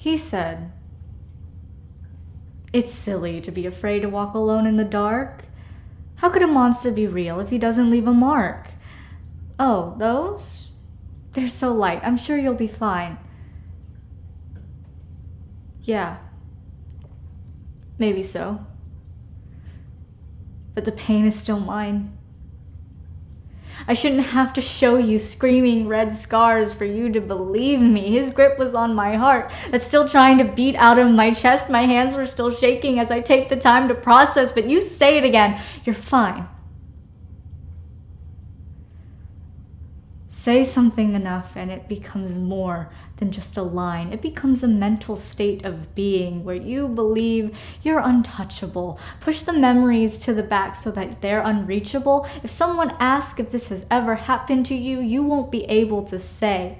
He said, "It's silly to be afraid to walk alone in the dark. How could a monster be real if he doesn't leave a mark? Oh, those? They're so light. I'm sure you'll be fine." Yeah, maybe so. But the pain is still mine. I shouldn't have to show you screaming red scars for you to believe me. His grip was on my heart that's still trying to beat out of my chest. My hands were still shaking as I take the time to process, but you say it again. You're fine. Say something enough and it becomes more than just a line. It becomes a mental state of being where you believe you're untouchable. Push the memories to the back so that they're unreachable. If someone asks if this has ever happened to you, you won't be able to say,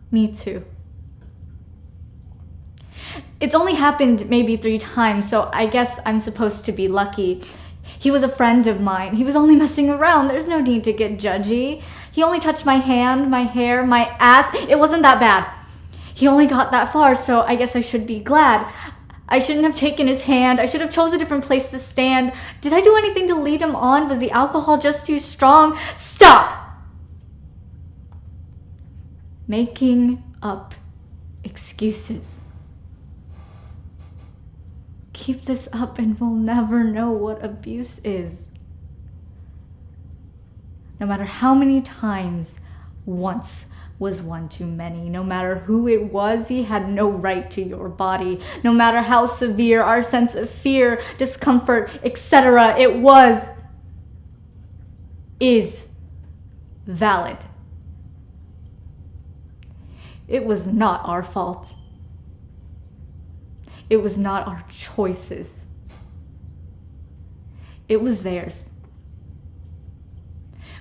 "Me too." It's only happened maybe 3 times, so I guess I'm supposed to be lucky. He was a friend of mine. He was only messing around. There's no need to get judgy. He only touched my hand, my hair, my ass. It wasn't that bad. He only got that far, so I guess I should be glad. I shouldn't have taken his hand. I should have chose a different place to stand. Did I do anything to lead him on? Was the alcohol just too strong? Stop! Making up excuses. Keep this up and we'll never know what abuse is. No matter how many times, once was one too many. No matter who it was, he had no right to your body. No matter how severe our sense of fear, discomfort, etc. is valid. It was not our fault. It was not our choices. It was theirs.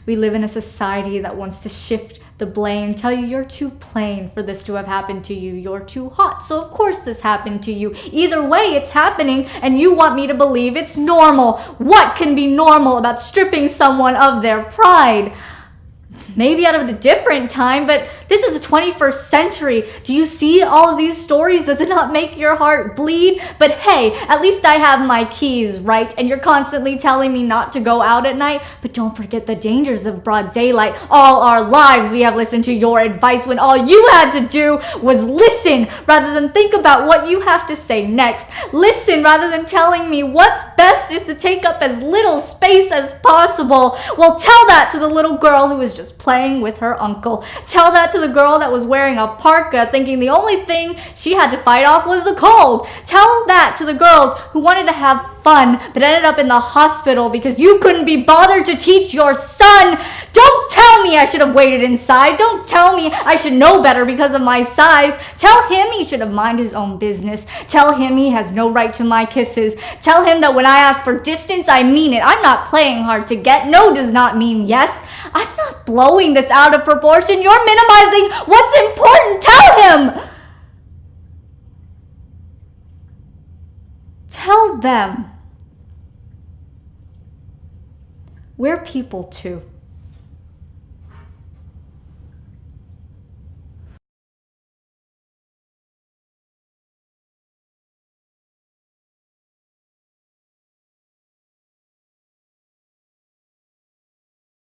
We live in a society that wants to shift the blame, tell you you're too plain for this to have happened to you. You're too hot, so of course this happened to you. Either way, it's happening, and you want me to believe it's normal. What can be normal about stripping someone of their pride? Maybe out of a different time, but this is the 21st century. Do you see all of these stories? Does it not make your heart bleed? But hey, at least I have my keys, right? And you're constantly telling me not to go out at night, but don't forget the dangers of broad daylight. All our lives we have listened to your advice when all you had to do was listen rather than think about what you have to say next. Listen rather than telling me what's best is to take up as little space as possible. Well, tell that to the little girl who was just playing with her uncle. Tell that to the girl that was wearing a parka thinking the only thing she had to fight off was the cold. Tell that to the girls who wanted to have fun but ended up in the hospital because you couldn't be bothered to teach your son. Don't tell me I should have waited inside. Don't tell me I should know better because of my size. Tell him he should have minded his own business. Tell him he has no right to my kisses. Tell him that when I ask for distance, I mean it. I'm not playing hard to get. No does not mean yes. I'm not blowing this out of proportion. You're minimizing what's important. Tell him. Tell them. We're people too.